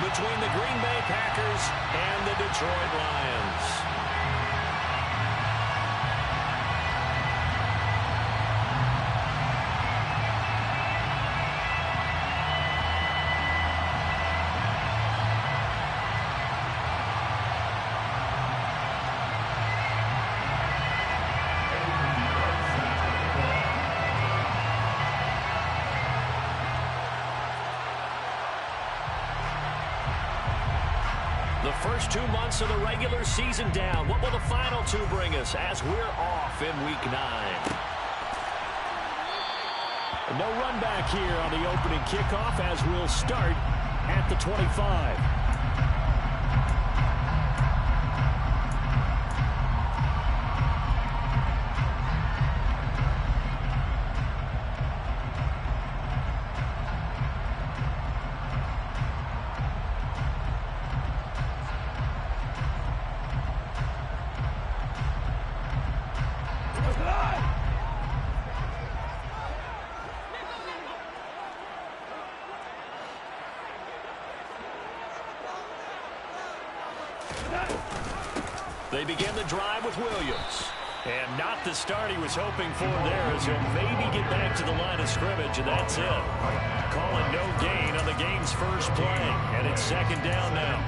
between the Green Bay Packers and the Detroit Lions. The first 2 months of the regular season down. What will the final 2 bring us as we're off in Week 9? No run back here on the opening kickoff as we'll start at the 25. They begin the drive with Williams. And not the start he was hoping for there, as he'll maybe get back to the line of scrimmage, and that's it. Calling no gain on the game's first play, and it's second down now.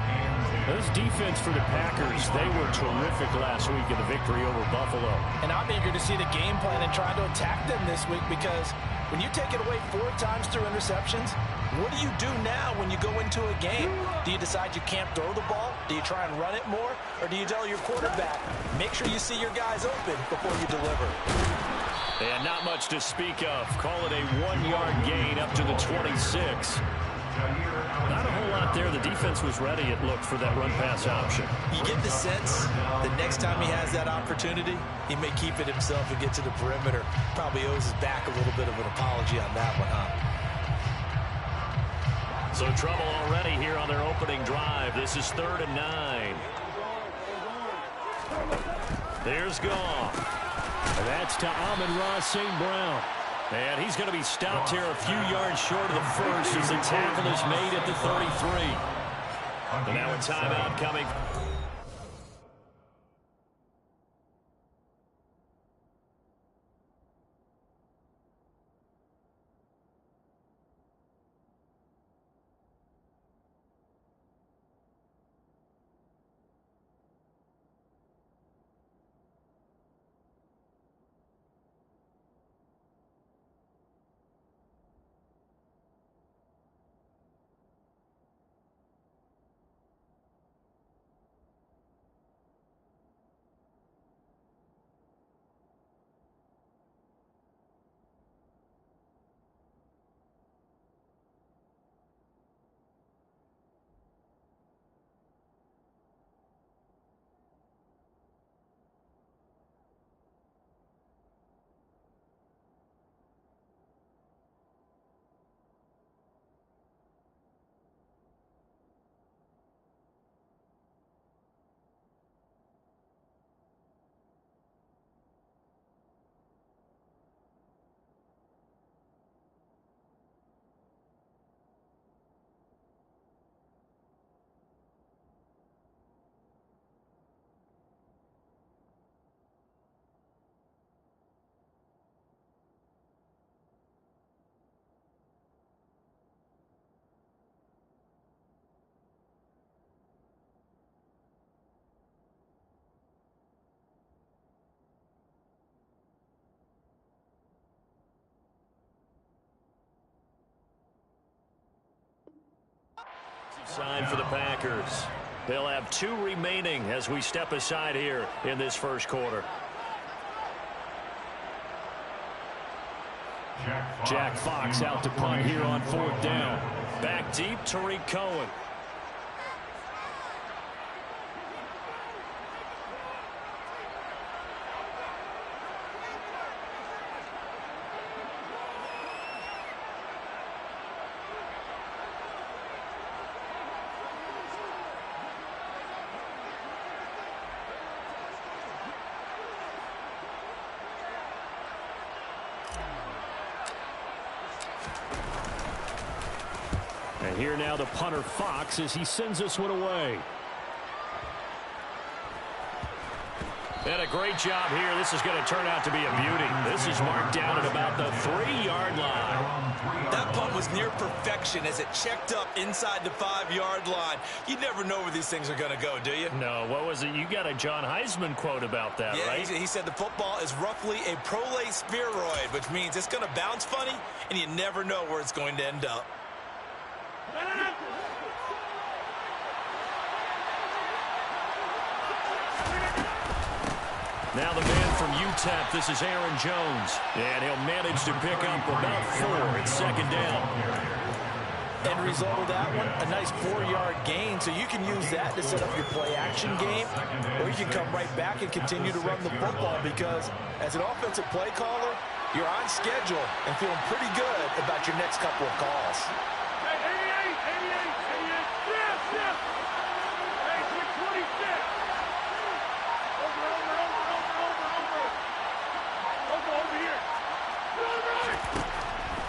This defense for the Packers, they were terrific last week in the victory over Buffalo. And I'm eager to see the game plan and try to attack them this week, because when you take it away 4 times through interceptions, what do you do now when you go into a game? Do you decide you can't throw the ball? Do you try and run it more? Or do you tell your quarterback, make sure you see your guys open before you deliver? And not much to speak of. Call it a 1-yard gain up to the 26. Not a whole lot there. The defense was ready, it looked, for that run-pass option. You get the sense the next time he has that opportunity, he may keep it himself and get to the perimeter. Probably owes his back a little bit of an apology on that one, huh? So trouble already here on their opening drive. This is 3rd and 9. There's Goff. And that's to Amon-Ra St. Brown. And he's going to be stopped here a few yards short of the first as the tackle is made at the 33. And now a timeout coming. Side for the Packers. They'll have 2 remaining as we step aside here in this first quarter. Jack Fox out to punt here on 4th down. Back deep, Tariq Cohen. here now the punter Fox as he sends this one away. And a great job here. This is going to turn out to be a beauty. This is marked down at about the 3-yard line. That punt was near perfection as it checked up inside the 5-yard line. You never know where these things are going to go, do you? No, what was it? You got a John Heisman quote about that, right? He said the football is roughly a prolate spheroid, which means it's going to bounce funny, and you never know where it's going to end up. Now the man from UTEP, this is Aaron Jones. And he'll manage to pick up about 4. It's second down. End result of that one, a nice 4-yard gain. So you can use that to set up your play-action game, or you can come right back and continue to run the football because as an offensive play caller, you're on schedule and feeling pretty good about your next couple of calls.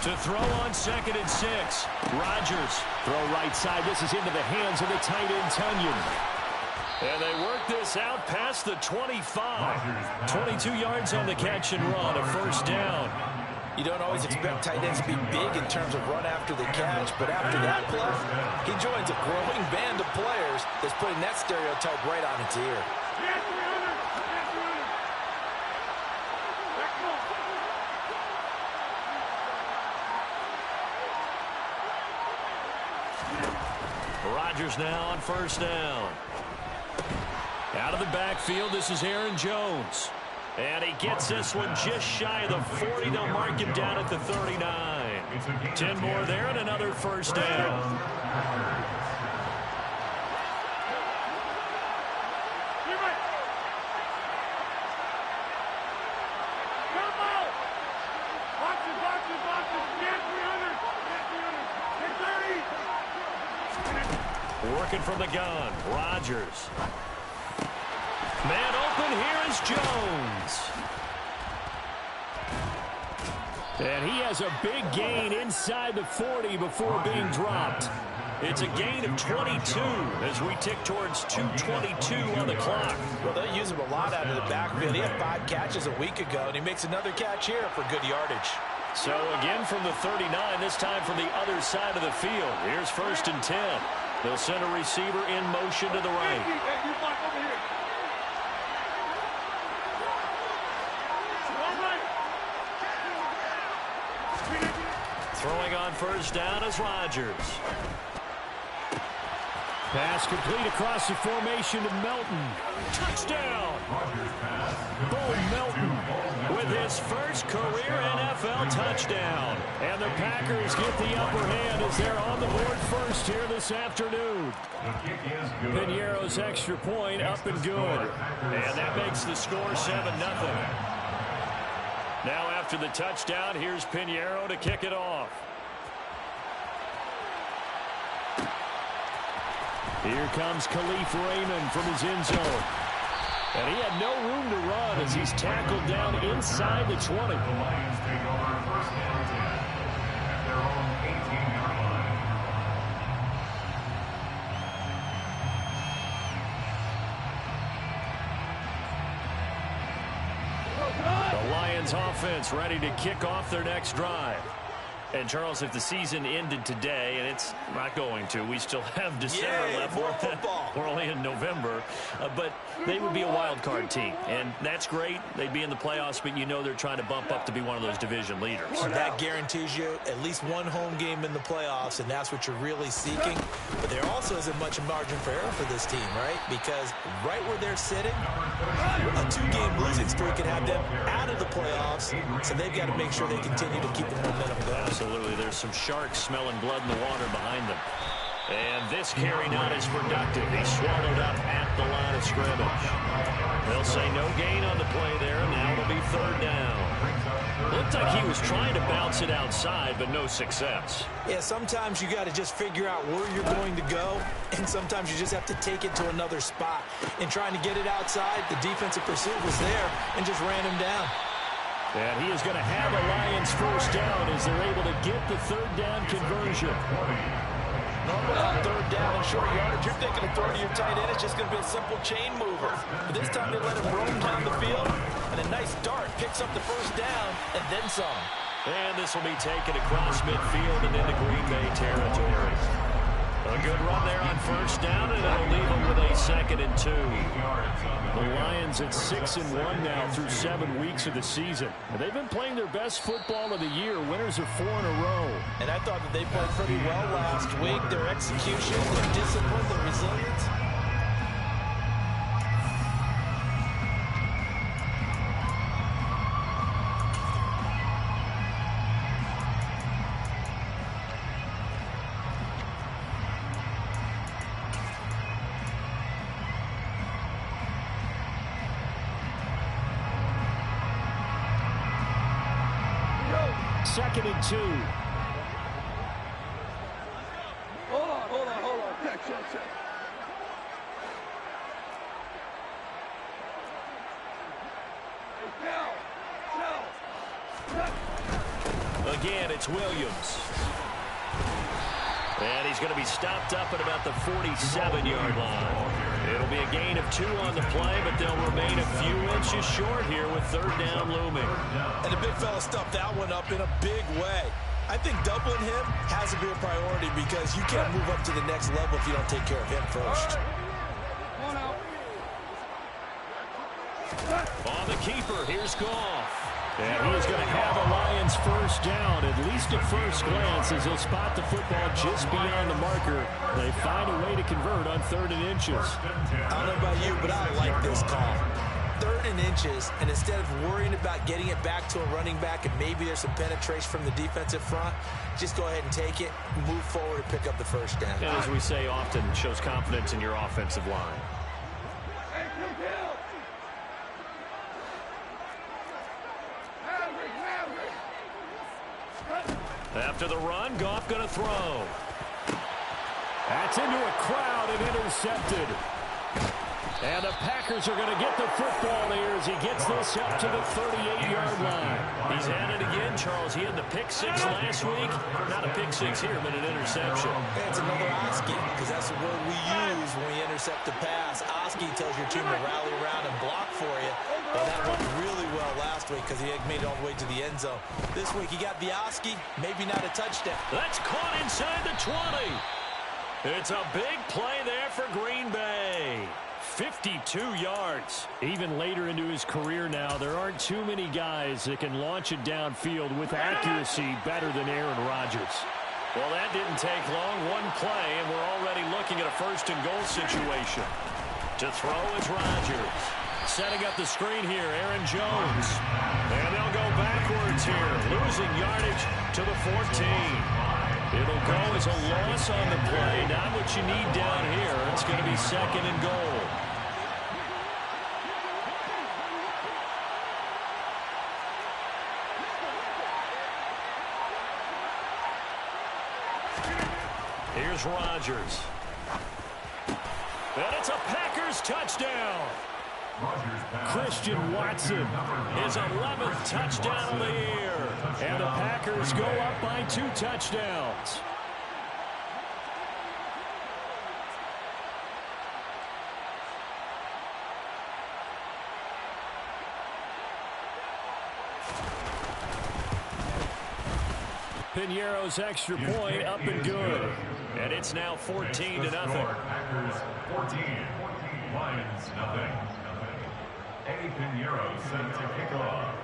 To throw on 2nd and 6. Rodgers. Throw right side. This is into the hands of the tight end, Tunyon. And they work this out past the 25. 22 yards on the catch and run, a first down. You don't always expect tight ends to be big in terms of run after the catch, but after that play, he joins a growing band of players that's putting that stereotype right on its ear. Rodgers now on first down. Out of the backfield, this is Aaron Jones. And he gets this one just shy of the 40. They'll mark him down at the 39. 10 more there and another first down. Working from the gun, Rodgers. Man open, here is Jones. And he has a big gain inside the 40 before being dropped. It's a gain of 22 as we tick towards 2:22 on the clock. Well, they'll use him a lot out of the backfield. He had 5 catches a week ago, and he makes another catch here for good yardage. So again from the 39, this time from the other side of the field. Here's 1st and 10. They'll send a receiver in motion to the right. Throwing on first down is Rodgers. Pass complete across the formation to Melton. Touchdown! Bo Melton with his first career NFL touchdown. And the Packers get the upper hand as they're on the board first here this afternoon. Piñeiro's extra point up and good. And that makes the score 7-0. Now after the touchdown, here's Piñeiro to kick it off. Here comes Khalif Raymond from his end zone. And he had no room to run as he's tackled down inside the 20. The Lions take over first down and 10 at their own 18-yard line. The Lions offense ready to kick off their next drive. And, Charles, if the season ended today, and it's not going to, we still have December left. More football. We're only in November. But they would be a wild card team. And that's great. They'd be in the playoffs, but you know they're trying to bump up to be one of those division leaders. That guarantees you at least one home game in the playoffs, and that's what you're really seeking. But there also isn't much margin for error for this team, right? Because right where they're sitting, a 2-game losing streak could have them out of the playoffs, so they've got to make sure they continue to keep the momentum going. Absolutely. There's some sharks smelling blood in the water behind them. And this carry not as productive. He's swallowed up at the line of scrimmage. They'll say no gain on the play there, and now it'll be 3rd down. Looked like he was trying to bounce it outside, but no success. Yeah, sometimes you got to just figure out where you're going to go, and sometimes you just have to take it to another spot. In trying to get it outside, the defensive pursuit was there and just ran him down. And he is going to have a Lions first down as they're able to get the 3rd down conversion. Normally on third down and short yardage, you're thinking of throwing to your tight end. It's just going to be a simple chain mover. But this time they let him roam down the field, and a nice dart picks up the first down and then some. And this will be taken across midfield and into Green Bay territory. A good run there on first down, and that'll leave them with a 2nd and 2. The Lions at 6-1 now through 7 weeks of the season. And they've been playing their best football of the year. Winners of 4 in a row. And I thought that they played pretty well last week. Their execution, their discipline, their resilience. Second and 2. Hold on. Check. Again, it's Williams. And he's going to be stopped up at about the 47-yard line. It'll be a gain of 2 on the play, but they'll remain a few inches short here with third down looming. And the big fella stuffed that one up in a big way. I think doubling him has to be a priority because you can't move up to the next level if you don't take care of him first. On the keeper, here's Goff. And he's going to have a Lions first down, at least at first glance, as he'll spot the football just beyond the marker. They find a way to convert on 3rd and inches. I don't know about you, but I like this call. 3rd and inches, and instead of worrying about getting it back to a running back and maybe there's some penetration from the defensive front, just go ahead and take it, move forward, and pick up the first down. And as we say often, shows confidence in your offensive line. After the run, Goff going to throw. That's into a crowd and intercepted. And the Packers are going to get the football here as he gets this up to the 38-yard line. He's at it again, Charles. He had the pick 6 last week. Not a pick 6 here, but an interception. It's another Oski, because that's the word we use when we intercept the pass. Oski tells your team to rally around and block for you. And that went really well last week because he had made it all the way to the end zone. This week he got the Oski, maybe not a touchdown. That's caught inside the 20. It's a big play there for Green Bay. 52 yards. Even later into his career now, there aren't too many guys that can launch it downfield with accuracy better than Aaron Rodgers. Well, that didn't take long. One play, and we're already looking at a 1st and goal situation. To throw is Rodgers. Setting up the screen here, Aaron Jones. And they'll go backwards here, losing yardage to the 14. It'll go as a loss on the play. Not what you need down here. It's going to be 2nd and goal. Here's Rodgers. And it's a Packers touchdown. Christian Watson, His 11th touchdown of the year. and the Packers go up by 2 touchdowns. Piñeiro's extra point up and good. And it's now 14-0. Packers 14, Lions nothing. Eddie Piñeiro set to kick off.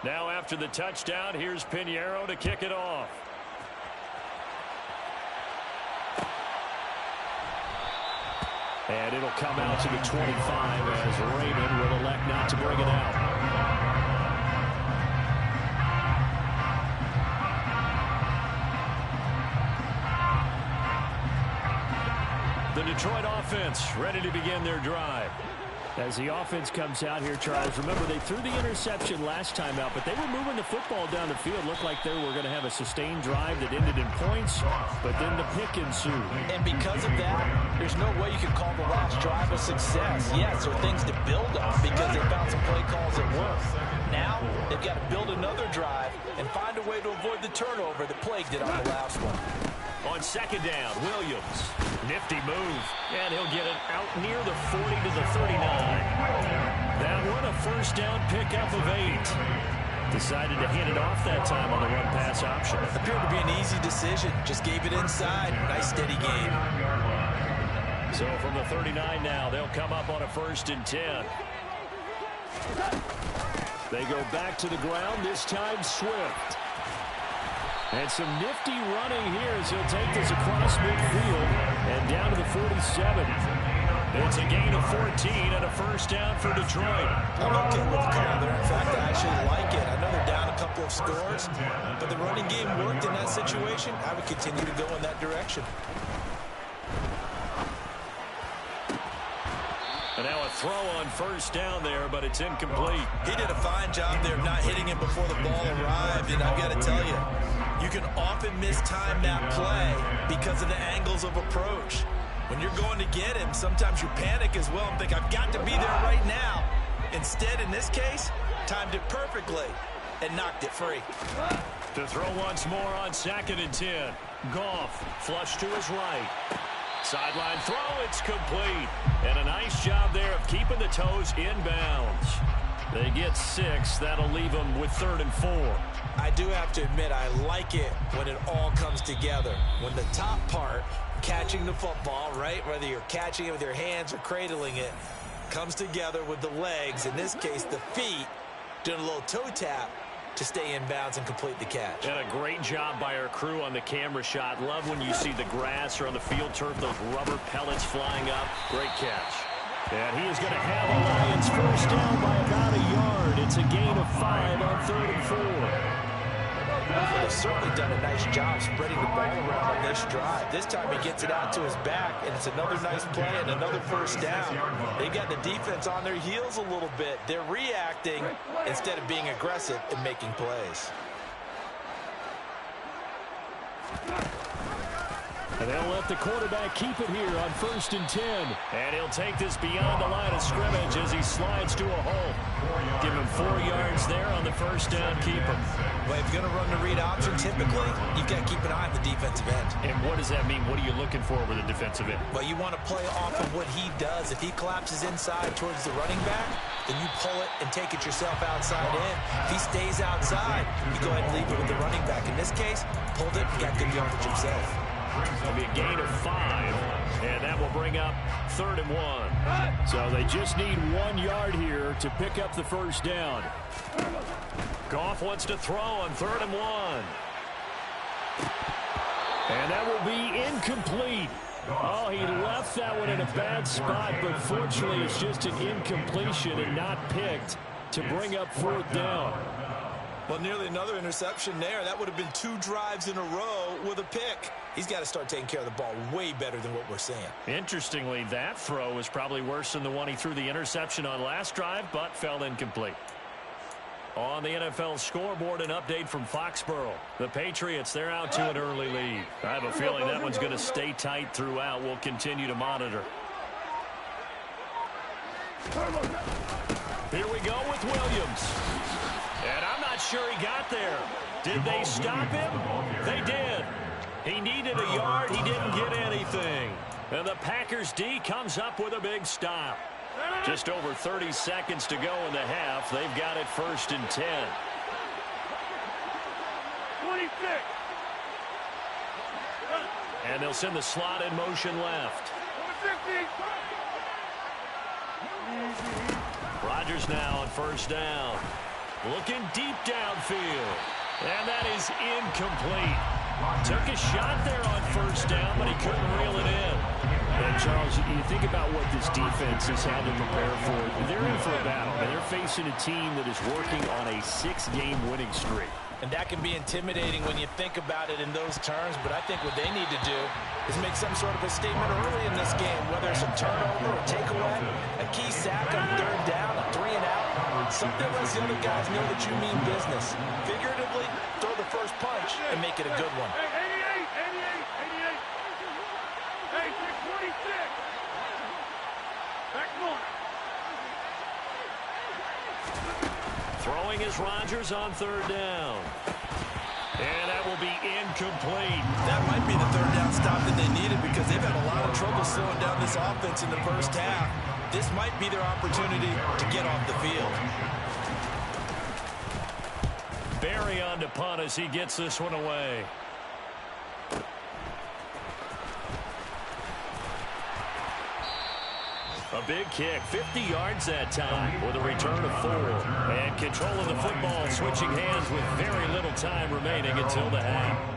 Now after the touchdown, here's Piñeiro to kick it off. And it'll come out to the 25 as Raymond will elect not to bring it out. The Detroit offense ready to begin their drive. As the offense comes out here, Charles, remember they threw the interception last time out, but they were moving the football down the field. Looked like they were going to have a sustained drive that ended in points, but then the pick ensued. And because of that, there's no way you can call the last drive a success. Yes, there are things to build on because they found some play calls that work. Now, they've got to build another drive and find a way to avoid the turnover that plagued it on the last one. On second down, Williams. Nifty move. And he'll get it out near the 40 to the 39. That one a first down pickup of 8. Decided to hand it off that time on the run-pass option. Appeared to be an easy decision. Just gave it inside. Nice steady game. So from the 39 now, they'll come up on a 1st and 10. They go back to the ground, this time Swift. And some nifty running here as he'll take this across midfield and down to the 47. It's a gain of 14 and a first down for Detroit. I'm okay with the call there. In fact, I actually like it. I know they're down a couple of scores, but the running game worked in that situation. I would continue to go in that direction. And now a throw on first down there, but it's incomplete. He did a fine job there of not hitting it before the ball arrived, and I've got to tell you, you can often mistime that play because of the angles of approach. When you're going to get him, sometimes you panic as well and think, I've got to be there right now. Instead, in this case, timed it perfectly and knocked it free. To throw once more on 2nd and 10. Goff, flush to his right. Sideline throw, it's complete. And a nice job there of keeping the toes inbounds. They get 6. That'll leave them with 3rd and 4. I do have to admit, I like it when it all comes together. When the top part, catching the football, right, whether you're catching it with your hands or cradling it, comes together with the legs, in this case the feet, doing a little toe tap to stay in bounds and complete the catch. And a great job by our crew on the camera shot. Love when you see the grass or on the field turf, those rubber pellets flying up. Great catch. And he is going to have the Lions first down by about a yard. It's a gain of 5 on 3rd and 4. They've certainly done a nice job spreading the ball around on this drive. This time he gets it out to his back, and it's another nice play and another first down. They've got the defense on their heels a little bit. They're reacting instead of being aggressive and making plays. And they'll let the quarterback keep it here on 1st and 10. And he'll take this beyond the line of scrimmage as he slides to a hole. Give him 4 yards there on the first down keeper. Well, if you're going to run the read option, typically, you've got to keep an eye on the defensive end. And what does that mean? What are you looking for with a defensive end? Well, you want to play off of what he does. If he collapses inside towards the running back, then you pull it and take it yourself outside in. If he stays outside, you go ahead and leave it with the running back. In this case, pulled it and got good yardage himself. It'll be a gain of 5, and that will bring up 3rd and 1. So they just need 1 yard here to pick up the first down. Goff wants to throw on 3rd and 1. And that will be incomplete. Oh, he left that one in a bad spot, but fortunately it's just an incompletion and not picked to bring up 4th down. Well, nearly another interception there. That would have been 2 drives in a row with a pick. He's got to start taking care of the ball way better than what we're seeing. Interestingly, that throw was probably worse than the one he threw the interception on last drive, but fell incomplete. On the NFL scoreboard, an update from Foxborough. The Patriots, they're out to an early lead. I have a feeling that one's going to stay tight throughout. We'll continue to monitor. Here we go with Williams. And I'm not sure he got there. Did they stop him? They did. He needed a yard. He didn't get anything. And the Packers D comes up with a big stop. Just over 30 seconds to go in the half. They've got it 1st and 10. 26. And they'll send the slot in motion left. 50. Rodgers now on 1st down. Looking deep downfield. And that is incomplete. Took a shot there on 1st down, but he couldn't reel it in. And Charles, you think about what this defense has had to prepare for. They're in for a battle, and they're facing a team that is working on a 6-game winning streak. And that can be intimidating when you think about it in those terms, but I think what they need to do is make some sort of a statement early in this game, whether it's a turnover, a takeaway, a key sack on third down, a 3-and-out, something lets the other guys know that you mean business. Figuratively, throw the first punch and make it a good one. 88. Hey, 626. Back corner. Throwing is Rodgers on third down. And that will be incomplete. That might be the third down stop that they needed because they've had a lot of trouble slowing down this offense in the first half. This might be their opportunity to get off the field. Barry on to punt as he gets this one away. A big kick, 50 yards that time with a return of 4. And control of the football, switching hands with very little time remaining until the half.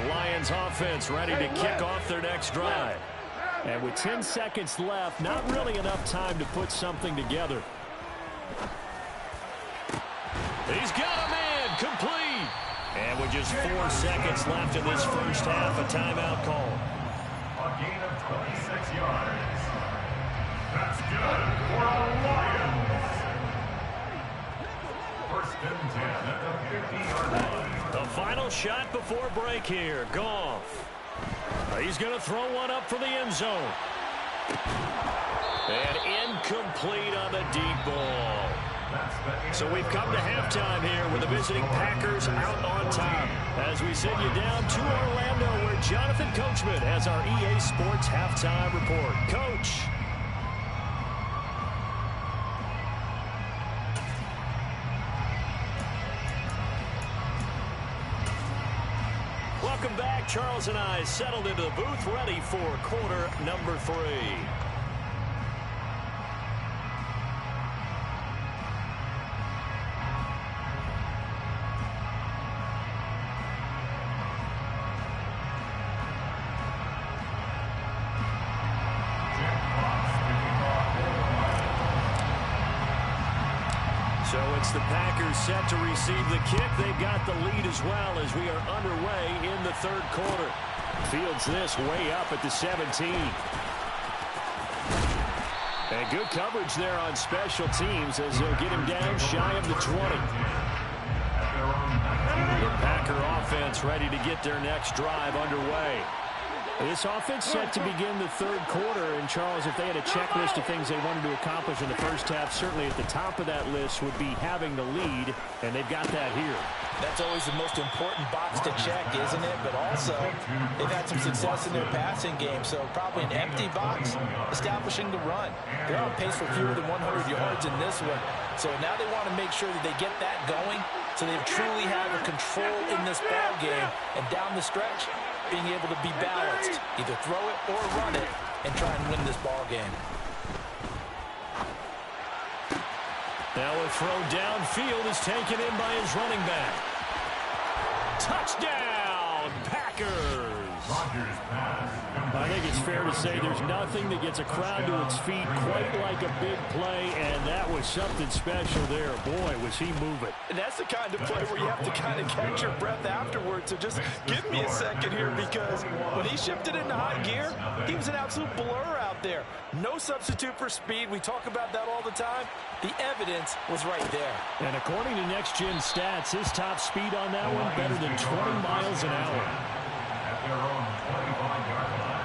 Lions offense ready to kick off their next drive. And with 10 seconds left, not really enough time to put something together. He's got a man complete. And with just 4 seconds left in this first half, a timeout call. A gain of 26 yards. That's good for the Lions. First and 10 at the 50-yard line. The final shot before break here. Goff. He's going to throw one up for the end zone. And incomplete on the deep ball. So we've come to halftime here with the visiting Packers out on top. As we send you down to Orlando where Jonathan Coachman has our EA Sports halftime report. Coach. Welcome back. Charles and I settled into the booth ready for quarter number 3. So it's the Packers set to receive the kick. They've got the lead as well as we are underway in the third quarter. Fields this way up at the 17. And good coverage there on special teams as they'll get him down shy of the 20. The Packer offense ready to get their next drive underway. This offense set to begin the third quarter, and Charles, if they had a checklist of things they wanted to accomplish in the first half, certainly at the top of that list would be having the lead, and they've got that here. That's always the most important box to check, isn't it? But also, they've had some success in their passing game, so probably an empty box, establishing the run. They're on pace for fewer than 100 yards in this one, so now they want to make sure that they get that going so they truly have a control in this ball game, and down the stretch, being able to be balanced, either throw it or run it, and try and win this ball game. Now a throw downfield is taken in by his running back. Touchdown, Packers! I think it's fair to say there's nothing that gets a crowd to its feet quite like a big play, and that was something special there. Boy, was he moving. And that's the kind of play where you have to kind of catch your breath afterwards. So just give me a second here, because when he shifted into high gear, he was an absolute blur out there. No substitute for speed. We talk about that all the time. The evidence was right there. And according to Next Gen Stats, his top speed on that one better than 20 miles an hour. At their own 25-yard line.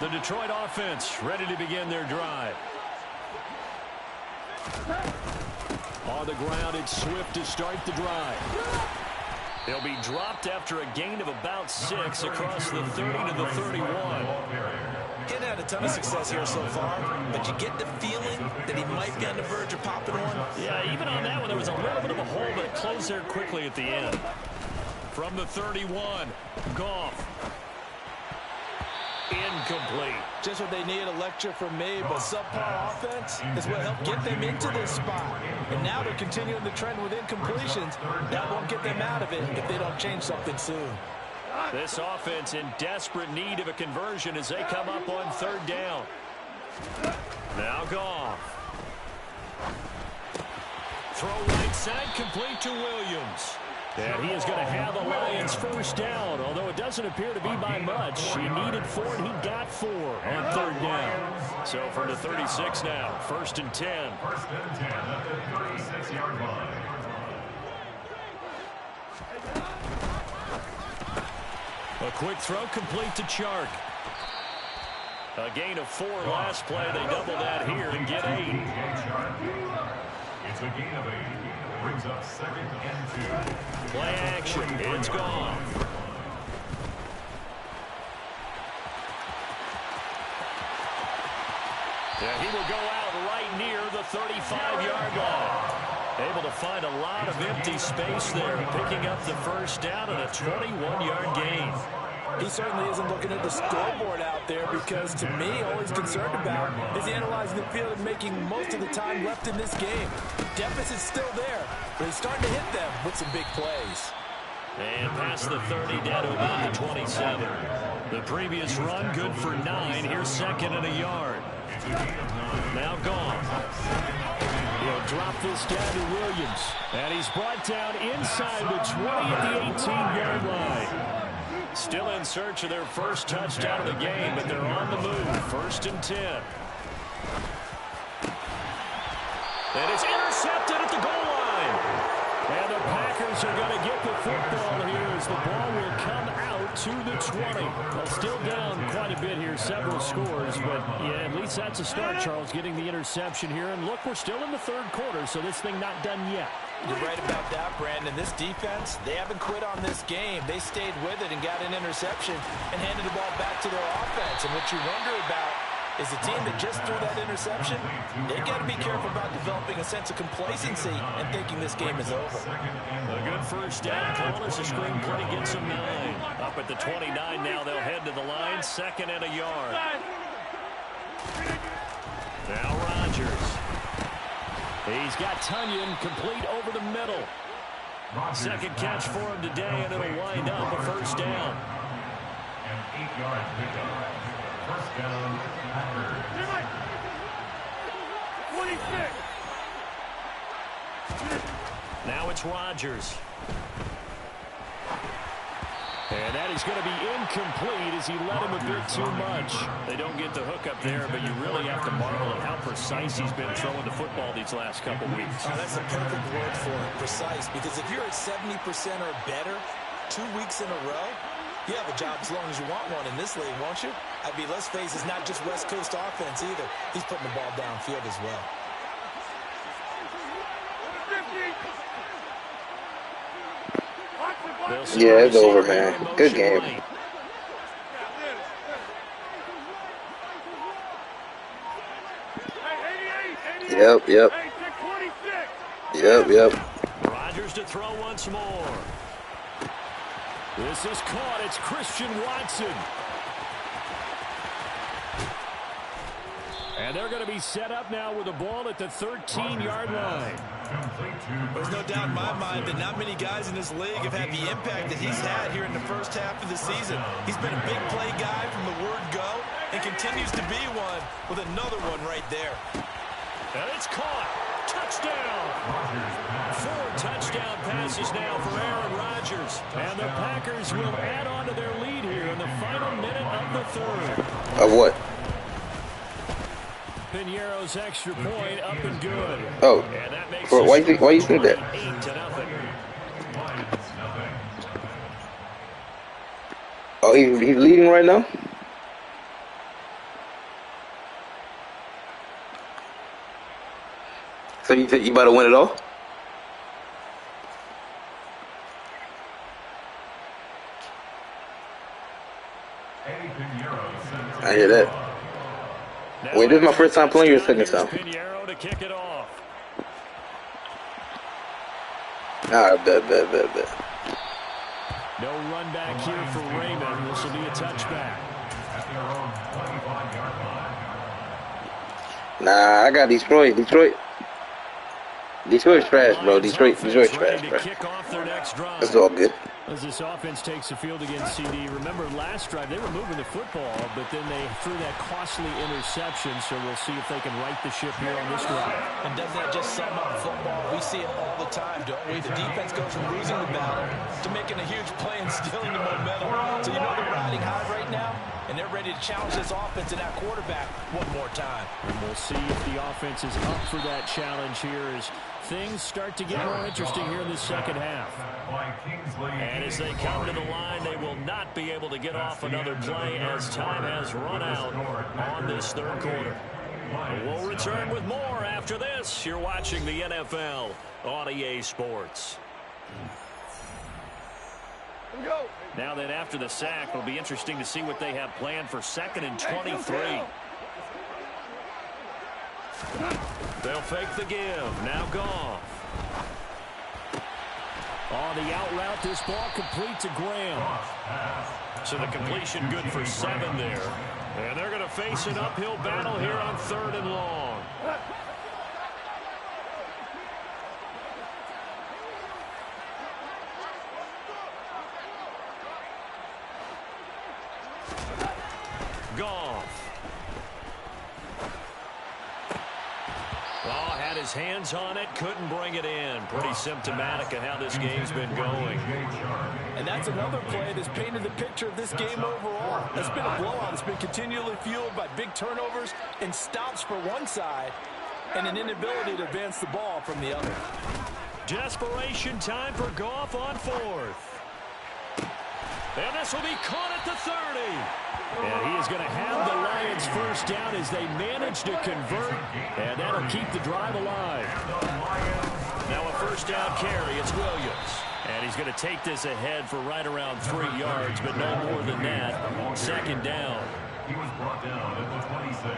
The Detroit offense ready to begin their drive. On the ground, it's Swift to start the drive. He'll be dropped after a gain of about 6 across the 30 to the 31. He hadn't had a ton of success here so far, but you get the feeling that he might be on the verge of popping one. Yeah, even on that one, there was a little bit of a hole, but it closed there quickly at the end. From the 31, Goff. Incomplete. Just what they need, a lecture from me, but subpar offense is what helped get them into this spot. And now they're continuing the trend with incompletions. That won't get them out of it if they don't change something soon. This offense in desperate need of a conversion as they come up on 3rd down. Now Goff. Throw right side, complete to Williams. And he is going to have the Lions 1st down, although it doesn't appear to be by much. He needed 4, and he got 4 on 3rd down. So from the 36 now, 1st and 10. 1st and 10 at the 36-yard line. A quick throw complete to Chark. A gain of 4 last play. They double that here and get 8. It's a gain of 8. Brings up 2nd and 2. Play action. It's gone. Yeah, he will go out right near the 35-yard line. Able to find a lot of empty space there, picking up the 1st down and a 21-yard gain. He certainly isn't looking at the scoreboard out there, because to me, all he's concerned about is analyzing the field and making most of the time left in this game. Deficit's still there, but he's starting to hit them with some big plays. And past the 30, down to about the 27. The previous run, good for 9. Here's 2nd and a yard. Now gone. He'll drop this down to Williams. And he's brought down inside the 20 at the 18-yard line. Still in search of their 1st touchdown of the game, but they're on the move. 1st and 10. And it's intercepted at the goal line. And the Packers are going to get the football here as the ball will come out to the 20. Well, still down quite a bit here, several scores, but yeah, at least that's a start, Charles, getting the interception here. And look, we're still in the 3rd quarter, so this thing not done yet. You're right about that, Brandon. This defense, they haven't quit on this game. They stayed with it and got an interception and handed the ball back to their offense. And what you wonder about is the team that just threw that interception, they got to be careful about developing a sense of complacency and thinking this game is over. A good 1st down call as the screenplay gets them 9. Up at the 29 now, they'll head to the line, 2nd and a yard. Now Rodgers. He's got Tunyon complete over the middle. 2nd catch for him today, and it'll wind up a 1st down. An 8-yard pickup. 1st down, Packers. 26. Now it's Rodgers. And that is going to be incomplete as he let him a bit too much. They don't get the hook up there, but you really have to marvel at how precise he's been throwing the football these last couple weeks. Oh, that's a perfect word for it, precise, because if you're at 70% or better 2 weeks in a row, you have a job as long as you want one in this league, won't you? I mean, let's face it, it's not just West Coast offense either. He's putting the ball downfield as well. Yeah, it's over, man. Good game. Yep. Rodgers to throw once more. This is caught. It's Christian Watson. And they're going to be set up now with the ball at the 13-yard line. There's no doubt in my mind that not many guys in this league have had the impact that he's had here in the first half of the season. He's been a big play guy from the word go and continues to be one with another one right there. And it's caught. Touchdown. 4 touchdown passes now for Aaron Rodgers. And the Packers will add on to their lead here in the final minute of the third. Of what? Piñeiro's extra point up and good. Oh. And that makes Why you said that? 8-0. Oh, he's leading right now? So you think you about to win it all? I hear that. Wait, this is my first time playing your second time. Piñeiro to kick it off. Bet. No run back here for Raymond. This will be a touchback. Nah, I got Detroit. Detroit's trash, bro. Detroit's trash, bro. It's all good. As this offense takes the field against CD, remember last drive they were moving the football, but then they threw that costly interception, so we'll see if they can right the ship here on this drive. And doesn't that just sum up football? We see it all the time, don't we? The defense goes from losing the battle to making a huge play and stealing the momentum. So you know they're riding high right now, and they're ready to challenge this offense and that quarterback one more time. And we'll see if the offense is up for that challenge here as things start to get more interesting here in the second half. And as they come to the line, they will not be able to get off another play as time has run out on this third quarter. We'll return with more after this. You're watching the NFL on EA Sports. Now that after the sack, it'll be interesting to see what they have planned for 2nd and 23. They'll fake the give. Now Goff. On the out route, this ball complete to Graham. So the completion good for 7 there. And they're going to face an uphill battle here on 3rd and long. Goff. Oh, had his hands on it, couldn't bring it in. Pretty symptomatic of how this game's been going. And that's another play that's painted the picture of this game overall. It's been a blowout. It's been continually fueled by big turnovers and stops for one side and an inability to advance the ball from the other. Desperation time for Goff on 4th. And this will be caught at the 30. And he is going to have the Lions first down as they manage to convert, and that'll keep the drive alive. Now a first down carry, it's Williams. And he's going to take this ahead for right around 3 yards, but no more than that. 2nd down. He was brought down at the 26.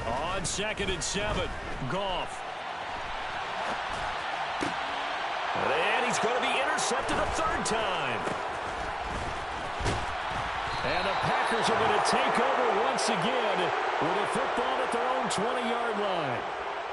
On 2nd and 7, Goff. And he's going to be intercepted a 3rd time. And the Packers are going to take over once again with a football at their own 20-yard line.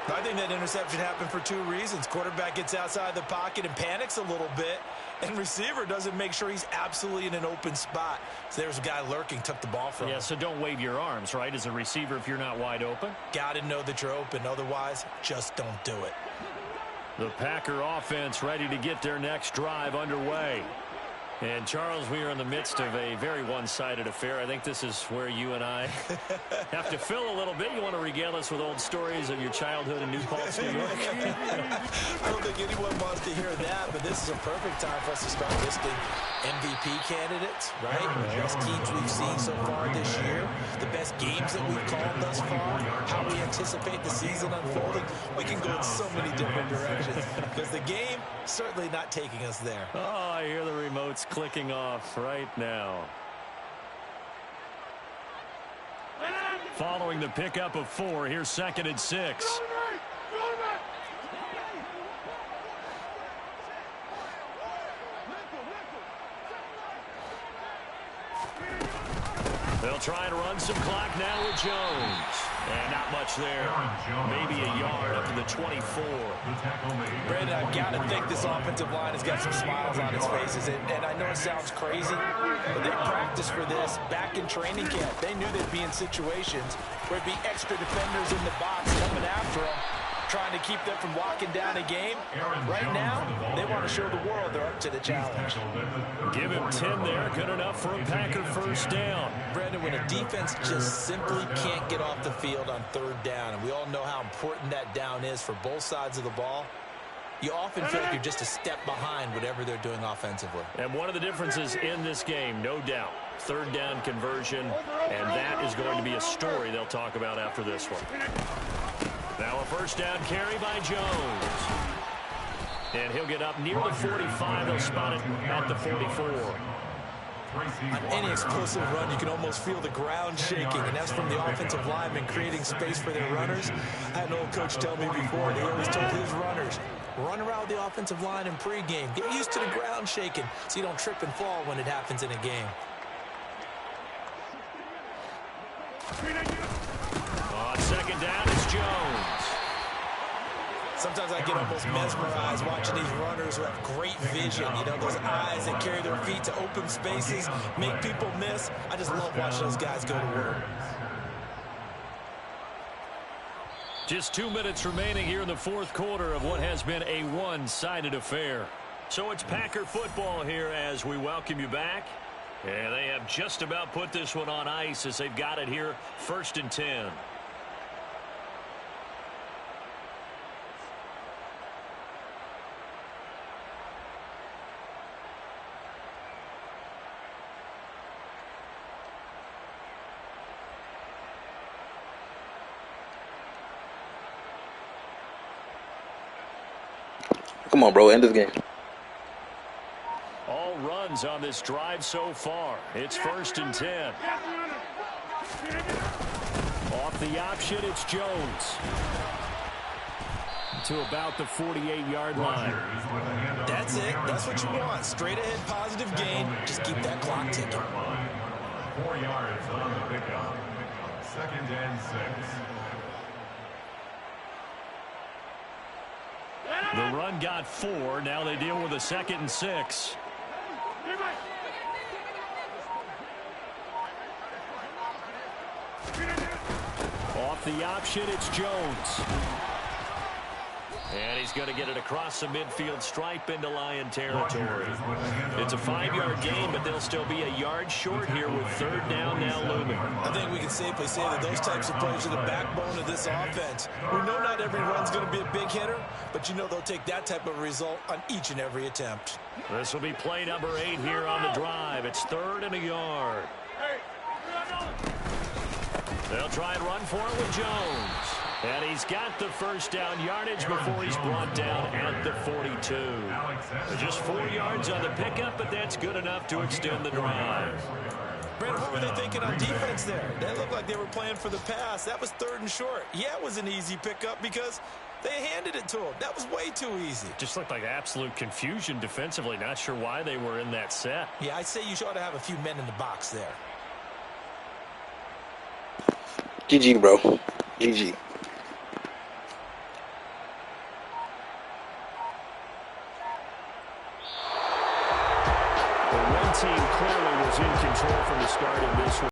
I think that interception happened for 2 reasons. Quarterback gets outside the pocket and panics a little bit, and receiver doesn't make sure he's absolutely in an open spot. So there's a guy lurking, took the ball from him. Yeah, so don't wave your arms, right, as a receiver if you're not wide open. Got to know that you're open. Otherwise, just don't do it. The Packer offense ready to get their next drive underway. And, Charles, we are in the midst of a very one-sided affair. I think this is where you and I have to fill a little bit. You want to regale us with old stories of your childhood in New Paltz, New York? I don't think anyone wants to hear that, but this is a perfect time for us to start listing MVP candidates, right? The best teams we've seen so far this year, the best games that we've called thus far, how we anticipate the season unfolding. We can go in so many different directions because the game certainly not taking us there. Oh, I hear the remotes clicking off right now. Following the pickup of 4, here's 2nd and 6. They'll try and run some clock now with Jones. And not much there. Maybe a yard up to the 24. Brandon, I've got to think this offensive line has got some smiles on its faces. And I know it sounds crazy, but they practiced for this back in training camp. They knew they'd be in situations where it'd be extra defenders in the box coming after them, trying to keep them from walking down a game. Right now, they want to show the world they're up to the challenge. Give him 10 there. Good enough for a Packer first down. Brandon, when a defense just simply can't get off the field on third down, and we all know how important that down is for both sides of the ball, you often feel like you're just a step behind whatever they're doing offensively. And one of the differences in this game, no doubt, third down conversion, and that is going to be a story they'll talk about after this one. Now a first down carry by Jones. And he'll get up near the 45. They'll spot it at the 44. On any explosive run, you can almost feel the ground shaking, and that's from the offensive linemen creating space for their runners. I had an old coach tell me before, he always told his runners, run around the offensive line in pregame. Get used to the ground shaking so you don't trip and fall when it happens in a game. On second down, it's Jones. Sometimes I get almost mesmerized watching these runners who have great vision. You know, those eyes that carry their feet to open spaces, make people miss. I just love watching those guys go to work. Just 2 minutes remaining here in the fourth quarter of what has been a one-sided affair. So it's Packer football here as we welcome you back. And they have just about put this one on ice as they've got it here, 1st and 10. Come on, bro. End this game. All runs on this drive so far. It's 1st and 10. Off the option, it's Jones. To about the 48-yard line. That's it. That's what you want. Straight ahead, positive gain. Just keep that clock ticking. 4 yards on the pickup. 2nd and 6. The run got 4. Now they deal with a 2nd and 6. Off the option, it's Jones. And he's going to get it across the midfield stripe into Lion territory. It's a 5-yard gain, but they'll still be a yard short here with 3rd down now looming. I think we can safely say that those types of plays are the backbone of this offense. We know not every run's going to be a big hitter, but you know they'll take that type of result on each and every attempt. This will be play number 8 here on the drive. It's 3rd and a yard. They'll try and run for it with Jones. And he's got the first down yardage before he's brought down at the 42. Just 4 yards on the pickup, but that's good enough to extend the drive. Brandon, what were they thinking on defense there? That looked like they were playing for the pass. That was 3rd and short. Yeah, it was an easy pickup because they handed it to him. That was way too easy. Just looked like absolute confusion defensively. Not sure why they were in that set. Yeah, I'd say you ought to have a few men in the box there. GG, bro. GG. The one team clearly was in control from the start of this one.